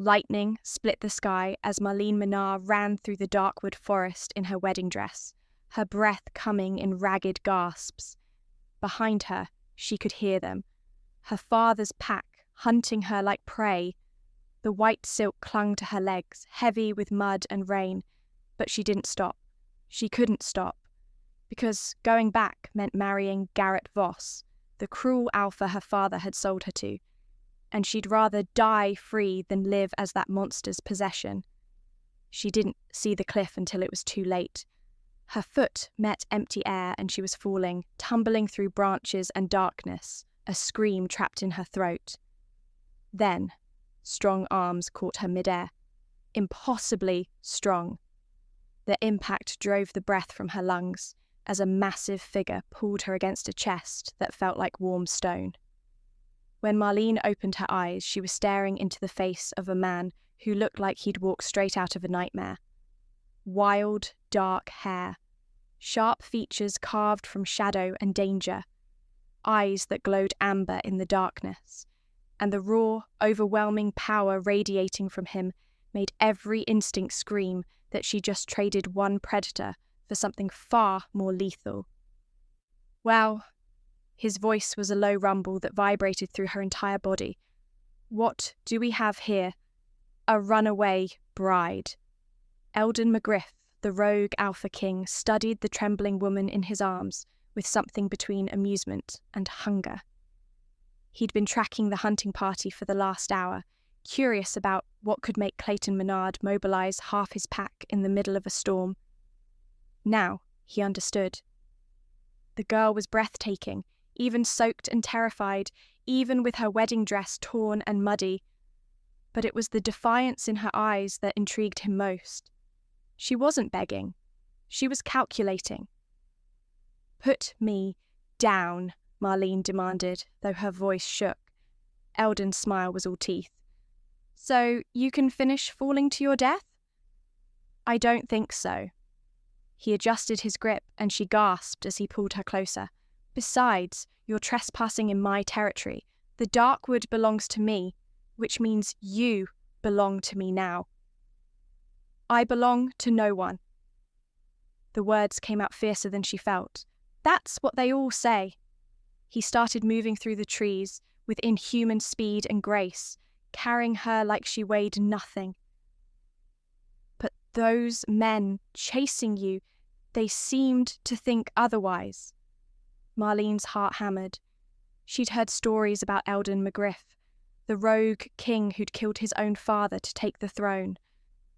Lightning split the sky as Marlene Minar ran through the darkwood forest in her wedding dress, her breath coming in ragged gasps. Behind her, she could hear them. Her father's pack, hunting her like prey. The white silk clung to her legs, heavy with mud and rain, but she didn't stop. She couldn't stop, because going back meant marrying Garrett Voss, the cruel alpha her father had sold her to, and she'd rather die free than live as that monster's possession. She didn't see the cliff until it was too late. Her foot met empty air and she was falling, tumbling through branches and darkness, a scream trapped in her throat. Then, strong arms caught her midair, impossibly strong. The impact drove the breath from her lungs as a massive figure pulled her against a chest that felt like warm stone. When Marlene opened her eyes, she was staring into the face of a man who looked like he'd walked straight out of a nightmare. Wild, dark hair, sharp features carved from shadow and danger, eyes that glowed amber in the darkness, and the raw, overwhelming power radiating from him made every instinct scream that she just traded one predator for something far more lethal. Well, his voice was a low rumble that vibrated through her entire body. What do we have here? A runaway bride. Eldon McGriff, the rogue Alpha King, studied the trembling woman in his arms with something between amusement and hunger. He'd been tracking the hunting party for the last hour, curious about what could make Clayton Menard mobilize half his pack in the middle of a storm. Now he understood. The girl was breathtaking, even soaked and terrified, even with her wedding dress torn and muddy. But it was the defiance in her eyes that intrigued him most. She wasn't begging. She was calculating. "Put me down," Marlene demanded, though her voice shook. Eldon's smile was all teeth. "So you can finish falling to your death?" "I don't think so." He adjusted his grip, and she gasped as he pulled her closer. "Besides, you're trespassing in my territory. The Darkwood belongs to me, which means you belong to me now." "I belong to no one." The words came out fiercer than she felt. "That's what they all say." He started moving through the trees with inhuman speed and grace, carrying her like she weighed nothing. "But those men chasing you, they seemed to think otherwise." Marlene's heart hammered. She'd heard stories about Eldon McGriff, the rogue king who'd killed his own father to take the throne,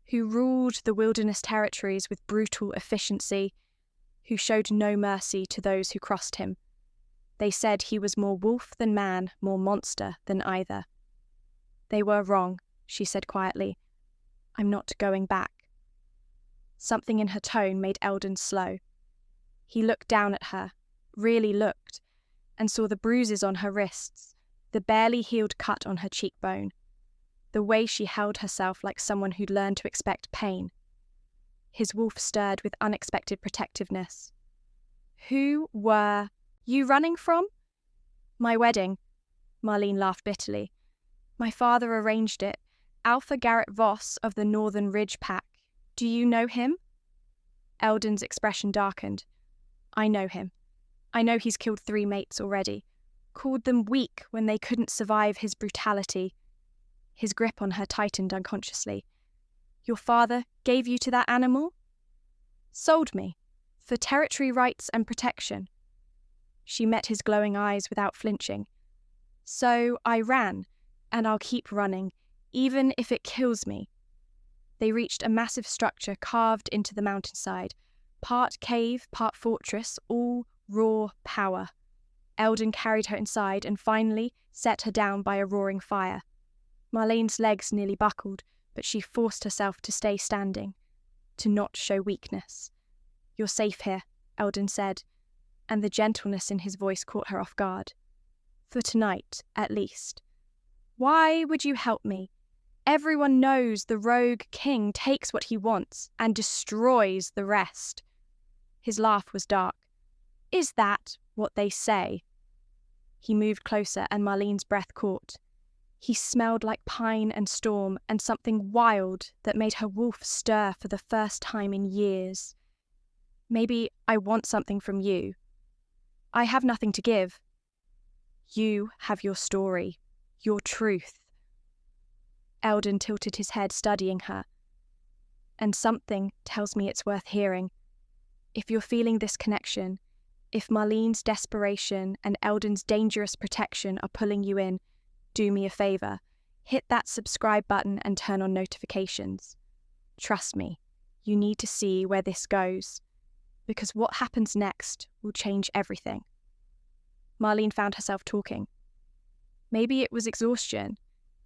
who ruled the wilderness territories with brutal efficiency, who showed no mercy to those who crossed him. They said he was more wolf than man, more monster than either. "They were wrong," she said quietly. "I'm not going back." Something in her tone made Eldon slow. He looked down at her, really looked, and saw the bruises on her wrists, the barely healed cut on her cheekbone, the way she held herself like someone who'd learned to expect pain. His wolf stirred with unexpected protectiveness. "Who were you running from?" "My wedding." Marlene laughed bitterly. "My father arranged it. Alpha Garrett Voss of the Northern Ridge Pack. Do you know him?" Eldon's expression darkened. "I know him. I know he's killed 3 mates already. Called them weak when they couldn't survive his brutality." His grip on her tightened unconsciously. "Your father gave you to that animal?" "Sold me. For territory rights and protection." She met his glowing eyes without flinching. "So I ran, and I'll keep running, even if it kills me." They reached a massive structure carved into the mountainside, part cave, part fortress, all raw power. Eldon carried her inside and finally set her down by a roaring fire. Marlene's legs nearly buckled, but she forced herself to stay standing, to not show weakness. "You're safe here," Eldon said, and the gentleness in his voice caught her off guard. "For tonight, at least." "Why would you help me? Everyone knows the rogue king takes what he wants and destroys the rest." His laugh was dark. "Is that what they say?" He moved closer and Marlene's breath caught. He smelled like pine and storm and something wild that made her wolf stir for the first time in years. Maybe I want something from you. I have nothing to give. You have your story, your truth. Eldon tilted his head, studying her. And something tells me it's worth hearing. If you're feeling this connection, if Marlene's desperation and Eldon's dangerous protection are pulling you in, do me a favour. Hit that subscribe button and turn on notifications. Trust me, you need to see where this goes, because what happens next will change everything. Marlene found herself talking. Maybe it was exhaustion.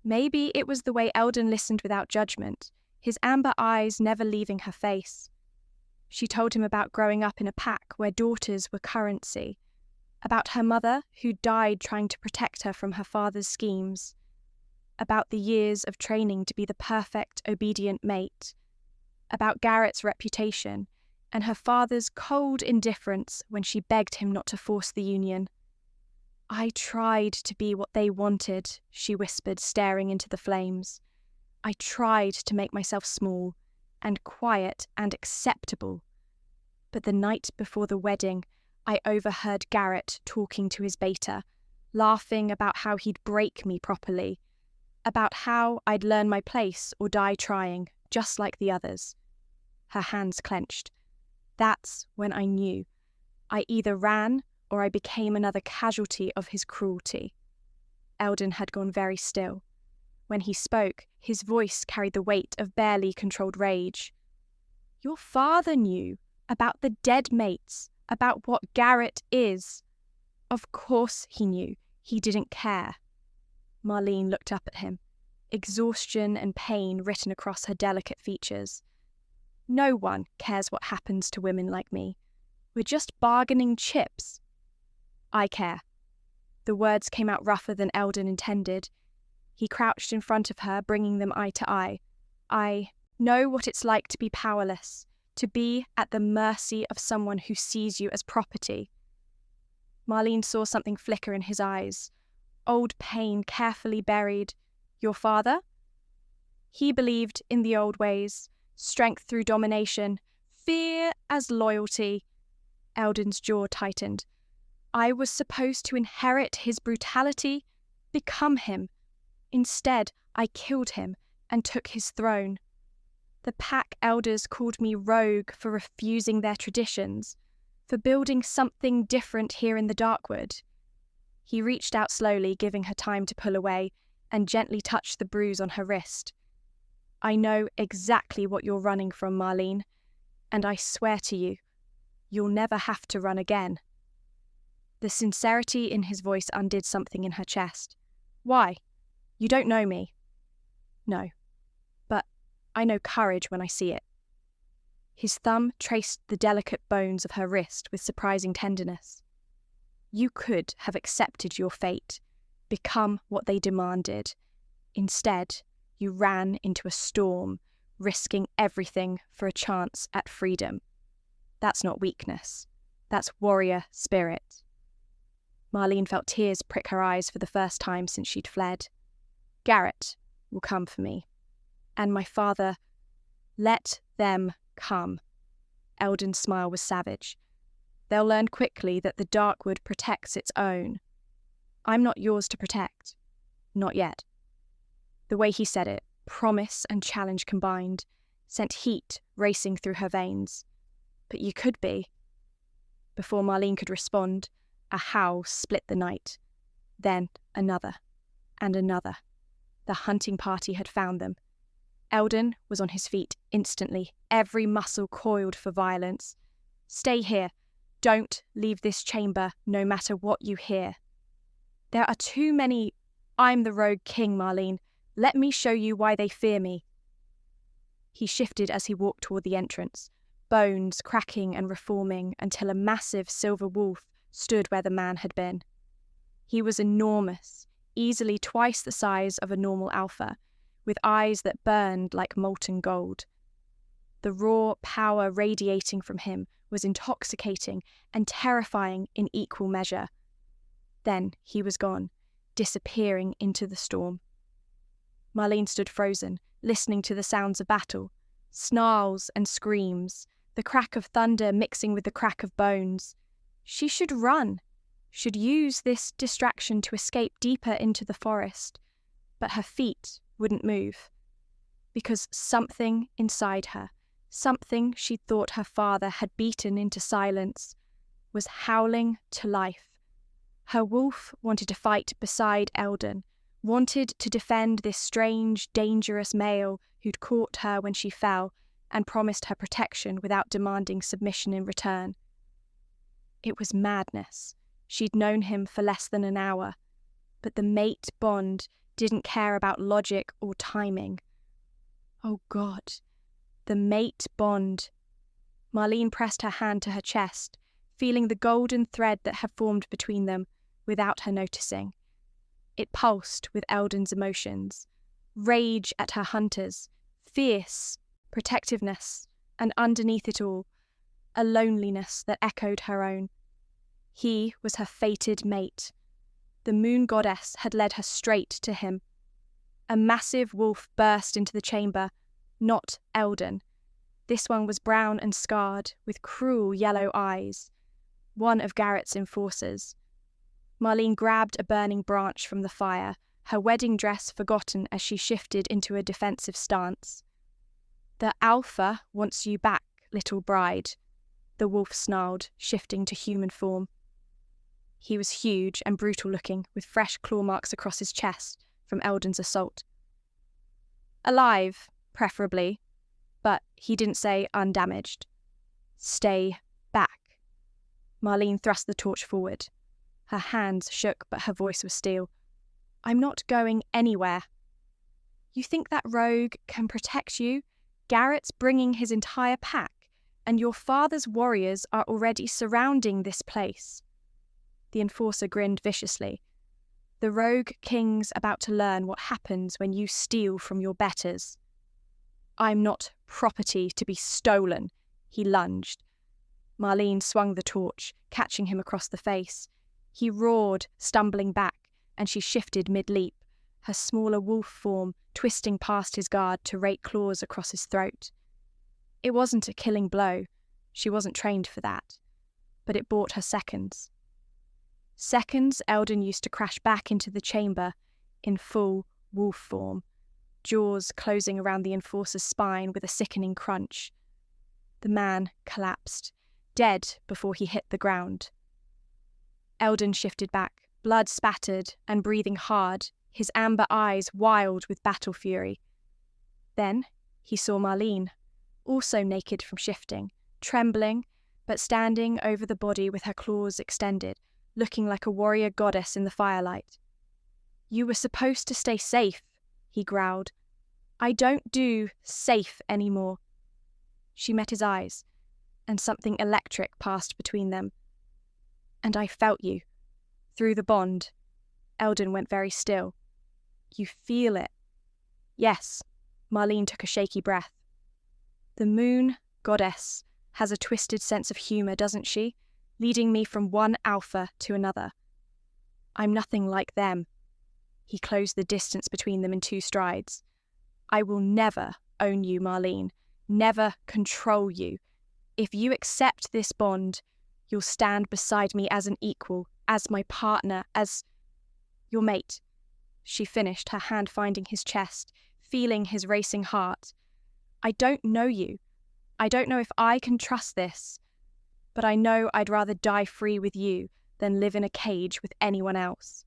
Maybe it was the way Eldon listened without judgment, his amber eyes never leaving her face. She told him about growing up in a pack where daughters were currency, about her mother who died trying to protect her from her father's schemes, about the years of training to be the perfect, obedient mate, about Garrett's reputation and her father's cold indifference when she begged him not to force the union. I tried to be what they wanted, she whispered, staring into the flames. I tried to make myself small and quiet and acceptable. But the night before the wedding, I overheard Garrett talking to his beta, laughing about how he'd break me properly, about how I'd learn my place or die trying, just like the others. Her hands clenched. That's when I knew. I either ran or I became another casualty of his cruelty. Eldon had gone very still. When he spoke, his voice carried the weight of barely controlled rage. Your father knew about the dead mates, about what Garrett is. Of course he knew. He didn't care. Marlene looked up at him, exhaustion and pain written across her delicate features. No one cares what happens to women like me. We're just bargaining chips. I care. The words came out rougher than Eldon intended. He crouched in front of her, bringing them eye to eye. I know what it's like to be powerless, to be at the mercy of someone who sees you as property. Marlene saw something flicker in his eyes. Old pain carefully buried. Your father? He believed in the old ways, strength through domination, fear as loyalty. Eldon's jaw tightened. I was supposed to inherit his brutality, become him. Instead, I killed him and took his throne. The pack elders called me rogue for refusing their traditions, for building something different here in the Darkwood. He reached out slowly, giving her time to pull away, and gently touched the bruise on her wrist. I know exactly what you're running from, Marlene, and I swear to you, you'll never have to run again. The sincerity in his voice undid something in her chest. Why? You don't know me. No, but I know courage when I see it. His thumb traced the delicate bones of her wrist with surprising tenderness. You could have accepted your fate, become what they demanded. Instead, you ran into a storm, risking everything for a chance at freedom. That's not weakness. That's warrior spirit. Marlene felt tears prick her eyes for the first time since she'd fled. Garrett will come for me. And my father, let them come. Eldon's smile was savage. They'll learn quickly that the Darkwood protects its own. I'm not yours to protect. Not yet. The way he said it, promise and challenge combined, sent heat racing through her veins. But you could be. Before Marlene could respond, a howl split the night. Then another, and another. The hunting party had found them. Eldon was on his feet instantly, every muscle coiled for violence. Stay here. Don't leave this chamber, no matter what you hear. There are too many. I'm the rogue king, Marlene. Let me show you why they fear me. He shifted as he walked toward the entrance, bones cracking and reforming until a massive silver wolf stood where the man had been. He was enormous, easily twice the size of a normal alpha, with eyes that burned like molten gold. The raw power radiating from him was intoxicating and terrifying in equal measure. Then he was gone, disappearing into the storm. Marlene stood frozen, listening to the sounds of battle. Snarls and screams, the crack of thunder mixing with the crack of bones. She should run, should use this distraction to escape deeper into the forest. But her feet wouldn't move. Because something inside her, something she thought her father had beaten into silence, was howling to life. Her wolf wanted to fight beside Eldon, wanted to defend this strange, dangerous male who'd caught her when she fell and promised her protection without demanding submission in return. It was madness. She'd known him for less than an hour, but the mate bond didn't care about logic or timing. Oh God, the mate bond. Marlene pressed her hand to her chest, feeling the golden thread that had formed between them without her noticing. It pulsed with Eldon's emotions, rage at her hunters, fierce protectiveness, and underneath it all, a loneliness that echoed her own. He was her fated mate. The moon goddess had led her straight to him. A massive wolf burst into the chamber, not Eldon. This one was brown and scarred, with cruel yellow eyes. One of Garrett's enforcers. Marlene grabbed a burning branch from the fire, her wedding dress forgotten as she shifted into a defensive stance. "The Alpha wants you back, little bride," the wolf snarled, shifting to human form. He was huge and brutal-looking, with fresh claw marks across his chest from Eldon's assault. Alive, preferably, but he didn't say undamaged. "Stay back." Marlene thrust the torch forward. Her hands shook, but her voice was steel. "I'm not going anywhere." "You think that rogue can protect you? Garrett's bringing his entire pack, and your father's warriors are already surrounding this place." The enforcer grinned viciously. "The rogue king's about to learn what happens when you steal from your betters." "I'm not property to be stolen," he lunged. Marlene swung the torch, catching him across the face. He roared, stumbling back, and she shifted mid-leap, her smaller wolf form twisting past his guard to rake claws across his throat. It wasn't a killing blow. She wasn't trained for that. But it bought her seconds. Seconds Eldon used to crash back into the chamber in full wolf form, jaws closing around the enforcer's spine with a sickening crunch. The man collapsed, dead before he hit the ground. Eldon shifted back, blood spattered and breathing hard, his amber eyes wild with battle fury. Then he saw Marlene, also naked from shifting, trembling, but standing over the body with her claws extended, looking like a warrior goddess in the firelight. "You were supposed to stay safe," he growled. "I don't do safe anymore." She met his eyes, and something electric passed between them. "And I felt you. Through the bond." Eldon went very still. "You feel it?" "Yes." Marlene took a shaky breath. "The moon goddess has a twisted sense of humour, doesn't she? Leading me from one alpha to another. I'm nothing like them." He closed the distance between them in 2 strides. "I will never own you, Marlene. Never control you. If you accept this bond, you'll stand beside me as an equal, as my partner, as your mate." She finished, her hand finding his chest, feeling his racing heart. "I don't know you. I don't know if I can trust this. But I know I'd rather die free with you than live in a cage with anyone else."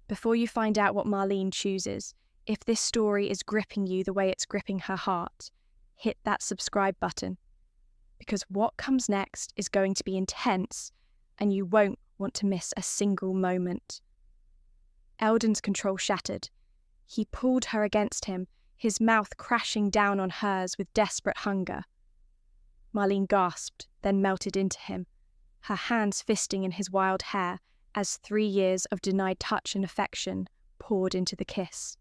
Before you find out what Marlene chooses, if this story is gripping you the way it's gripping her heart, hit that subscribe button. Because what comes next is going to be intense, and you won't want to miss a single moment. Eldon's control shattered. He pulled her against him, his mouth crashing down on hers with desperate hunger. Marlene gasped, then melted into him, her hands fisting in his wild hair as 3 years of denied touch and affection poured into the kiss.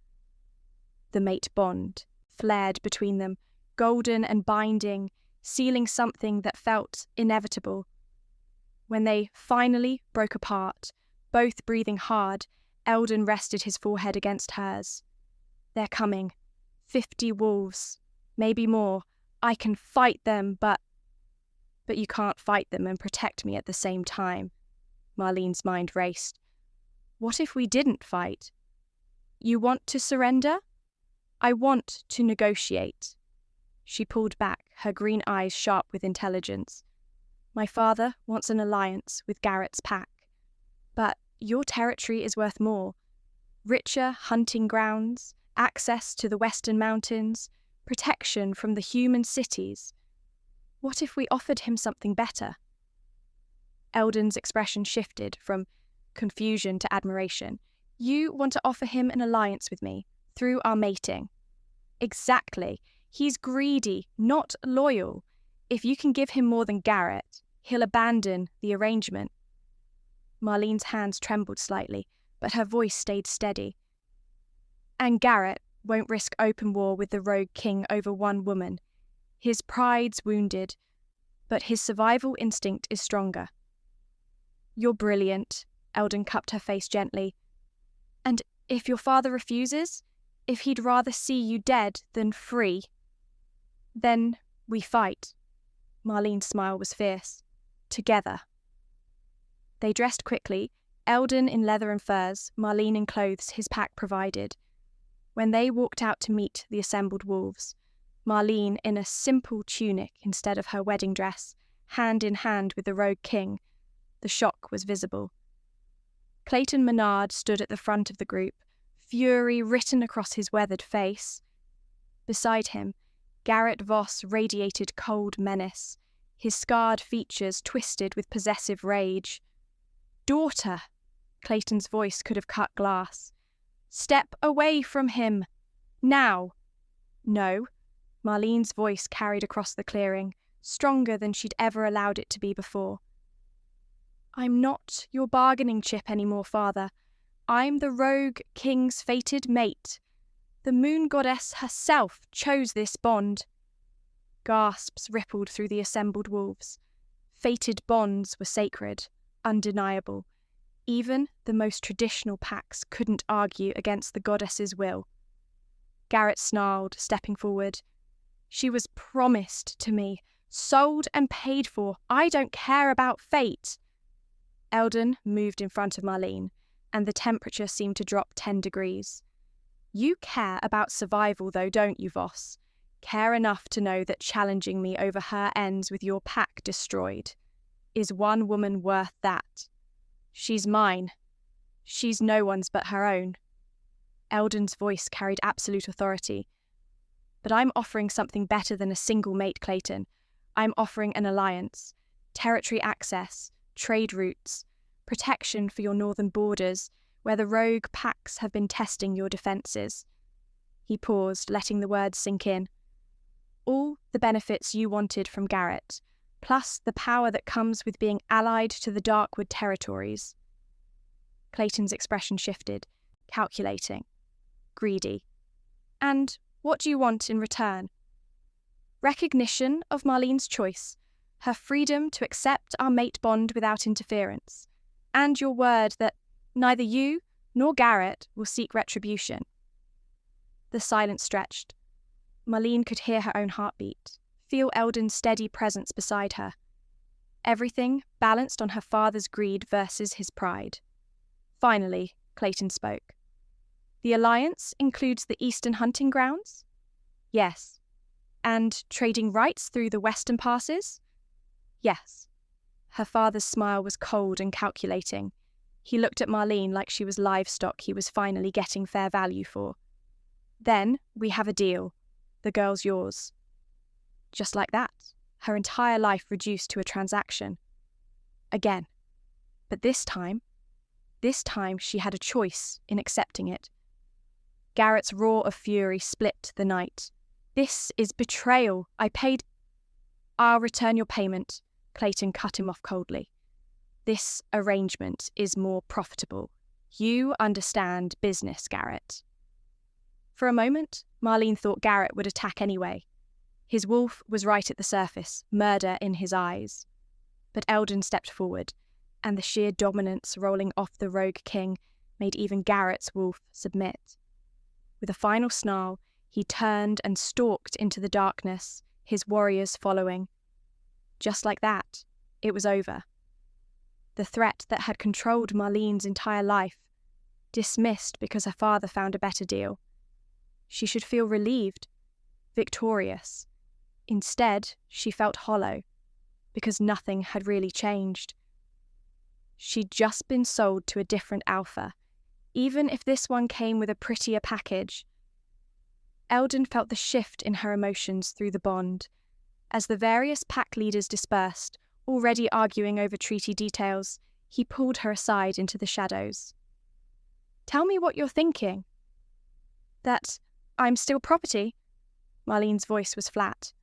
The mate bond flared between them, golden and binding, sealing something that felt inevitable. When they finally broke apart, both breathing hard, Eldon rested his forehead against hers. They're coming. 50 wolves. Maybe more. I can fight them, but you can't fight them and protect me at the same time. Marlene's mind raced. What if we didn't fight? You want to surrender? I want to negotiate. She pulled back, her green eyes sharp with intelligence. My father wants an alliance with Garrett's pack. But your territory is worth more. Richer hunting grounds, access to the western mountains, protection from the human cities. What if we offered him something better? Eldon's expression shifted from confusion to admiration. You want to offer him an alliance with me, through our mating. Exactly. He's greedy, not loyal. If you can give him more than Garrett, he'll abandon the arrangement. Marlene's hands trembled slightly, but her voice stayed steady. And Garrett won't risk open war with the rogue king over one woman. His pride's wounded, but his survival instinct is stronger. You're brilliant, Eldon cupped her face gently. And if your father refuses, if he'd rather see you dead than free, then we fight. Marlene's smile was fierce. Together. They dressed quickly, Eldon in leather and furs, Marlene in clothes his pack provided. When they walked out to meet the assembled wolves, Marlene in a simple tunic instead of her wedding dress, hand in hand with the rogue king, the shock was visible. Clayton Menard stood at the front of the group, fury written across his weathered face. Beside him, Garrett Voss radiated cold menace, his scarred features twisted with possessive rage. Daughter! Clayton's voice could have cut glass. Step away from him! Now! No. Marlene's voice carried across the clearing, stronger than she'd ever allowed it to be before. I'm not your bargaining chip anymore, father. I'm the rogue king's fated mate. The moon goddess herself chose this bond. Gasps rippled through the assembled wolves. Fated bonds were sacred, undeniable. Even the most traditional packs couldn't argue against the goddess's will. Garrett snarled, stepping forward. She was promised to me, sold and paid for. I don't care about fate. Eldon moved in front of Marlene, and the temperature seemed to drop 10 degrees. You care about survival though, don't you, Voss? Care enough to know that challenging me over her ends with your pack destroyed. Is one woman worth that? She's mine. She's no one's but her own. Eldon's voice carried absolute authority. But I'm offering something better than a single mate, Clayton. I'm offering an alliance, territory access, trade routes, protection for your northern borders, where the rogue packs have been testing your defences. He paused, letting the words sink in. All the benefits you wanted from Garrett, plus the power that comes with being allied to the Darkwood territories. Clayton's expression shifted, calculating, greedy. And what do you want in return? Recognition of Marlene's choice, her freedom to accept our mate bond without interference, and your word that neither you nor Garrett will seek retribution. The silence stretched. Marlene could hear her own heartbeat, feel Eldon's steady presence beside her. Everything balanced on her father's greed versus his pride. Finally, Clayton spoke. The alliance includes the eastern hunting grounds? Yes. And trading rights through the western passes? Yes. Her father's smile was cold and calculating. He looked at Marlene like she was livestock he was finally getting fair value for. Then we have a deal. The girl's yours. Just like that, her entire life reduced to a transaction. Again. But this time she had a choice in accepting it. Garrett's roar of fury split the night. This is betrayal. I paid... I'll return your payment. Clayton cut him off coldly. This arrangement is more profitable. You understand business, Garrett. For a moment, Marlene thought Garrett would attack anyway. His wolf was right at the surface, murder in his eyes. But Eldon stepped forward, and the sheer dominance rolling off the rogue king made even Garrett's wolf submit. With a final snarl, he turned and stalked into the darkness, his warriors following. Just like that, it was over. The threat that had controlled Marlene's entire life, dismissed because her father found a better deal. She should feel relieved, victorious. Instead, she felt hollow, because nothing had really changed. She'd just been sold to a different alpha, even if this one came with a prettier package. Eldon felt the shift in her emotions through the bond. As the various pack leaders dispersed, already arguing over treaty details, he pulled her aside into the shadows. "Tell me what you're thinking." "That I'm still property?" Marlene's voice was flat.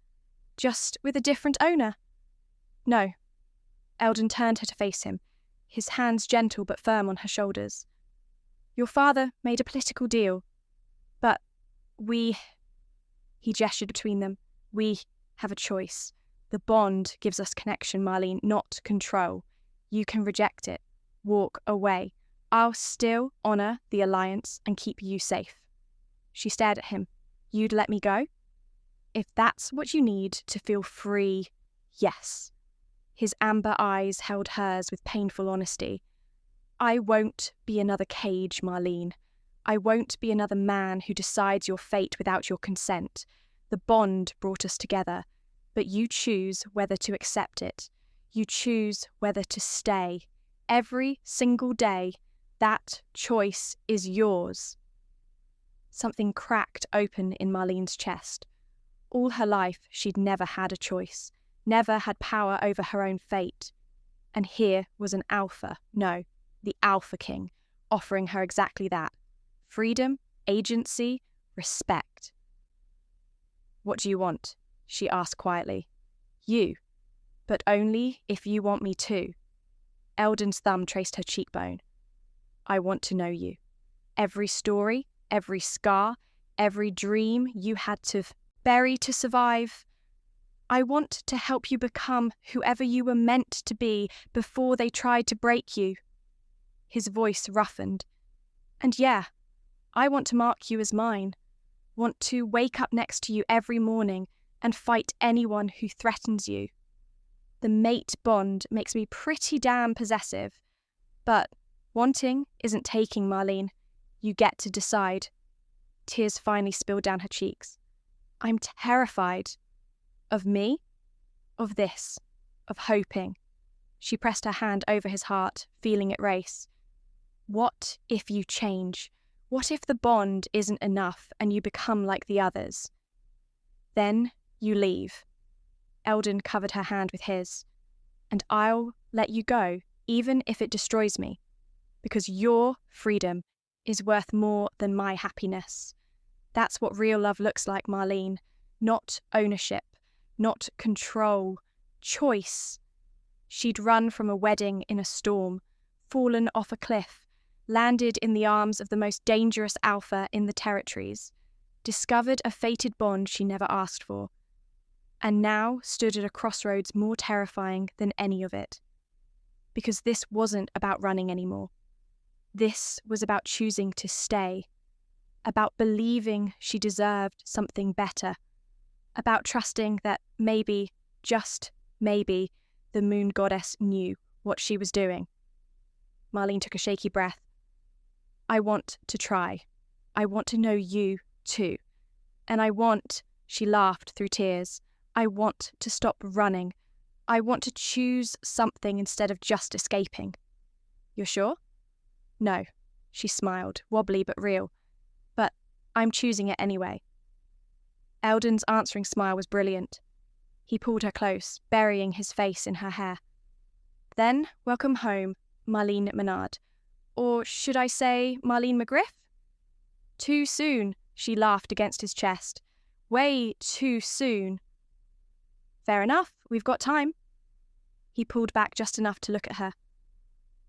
"Just with a different owner?" "No." Eldon turned her to face him, his hands gentle but firm on her shoulders. "Your father made a political deal, but we..." He gestured between them. "We have a choice. The bond gives us connection, Marlene, not control. You can reject it, walk away. I'll still honour the alliance and keep you safe." She stared at him. "You'd let me go?" "If that's what you need to feel free, yes." His amber eyes held hers with painful honesty. "I won't be another cage, Marlene. I won't be another man who decides your fate without your consent. The bond brought us together, but you choose whether to accept it. You choose whether to stay. Every single day, that choice is yours." Something cracked open in Marlene's chest. All her life, she'd never had a choice, never had power over her own fate. And here was an alpha, no, the Alpha King, offering her exactly that. Freedom, agency, respect. "What do you want?" she asked quietly. "You, but only if you want me to." Eldon's thumb traced her cheekbone. "I want to know you. Every story, every scar, every dream you had to bury to survive. I want to help you become whoever you were meant to be before they tried to break you." His voice roughened. "And yeah, I want to mark you as mine. Want to wake up next to you every morning and fight anyone who threatens you. The mate bond makes me pretty damn possessive. But wanting isn't taking, Marlene. You get to decide." Tears finally spilled down her cheeks. "I'm terrified." "Of me? Of this? Of hoping?" She pressed her hand over his heart, feeling it race. "What if you change? What if the bond isn't enough and you become like the others? Then you leave." Eldon covered her hand with his. "And I'll let you go, even if it destroys me. Because your freedom is worth more than my happiness. That's what real love looks like, Marlene. Not ownership, not control, choice." She'd run from a wedding in a storm, fallen off a cliff, landed in the arms of the most dangerous alpha in the territories, discovered a fated bond she never asked for, and now stood at a crossroads more terrifying than any of it. Because this wasn't about running anymore. This was about choosing to stay, about believing she deserved something better, about trusting that maybe, just maybe, the moon goddess knew what she was doing. Marlene took a shaky breath. "I want to try. I want to know you, too. And I want," she laughed through tears, "I want to stop running. I want to choose something instead of just escaping." "You're sure?" "No," she smiled, wobbly but real. "But I'm choosing it anyway." Eldon's answering smile was brilliant. He pulled her close, burying his face in her hair. "Then welcome home, Marlene Menard. Or should I say Marlene McGriff?" "Too soon," she laughed against his chest. "Way too soon." "Fair enough, we've got time." He pulled back just enough to look at her.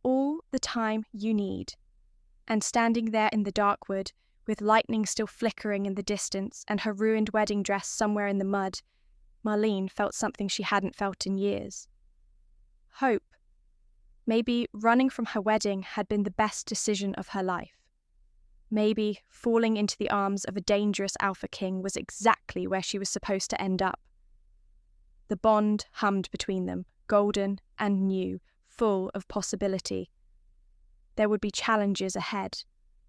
"All the time you need." And standing there in the dark wood, with lightning still flickering in the distance and her ruined wedding dress somewhere in the mud, Marlene felt something she hadn't felt in years. Hope. Maybe running from her wedding had been the best decision of her life. Maybe falling into the arms of a dangerous alpha king was exactly where she was supposed to end up. The bond hummed between them, golden and new, full of possibility. There would be challenges ahead.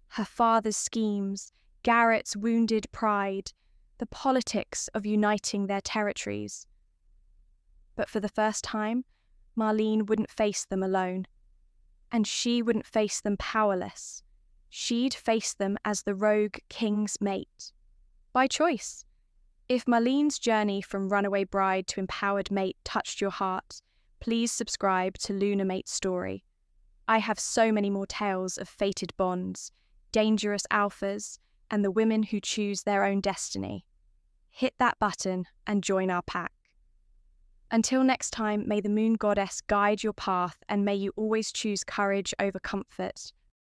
Her father's schemes, Garrett's wounded pride, the politics of uniting their territories. But for the first time, Marlene wouldn't face them alone. And she wouldn't face them powerless. She'd face them as the rogue king's mate. By choice. If Marlene's journey from runaway bride to empowered mate touched your heart, please subscribe to Lunar Mate Story. I have so many more tales of fated bonds, dangerous alphas, and the women who choose their own destiny. Hit that button and join our pack. Until next time, may the moon goddess guide your path and may you always choose courage over comfort.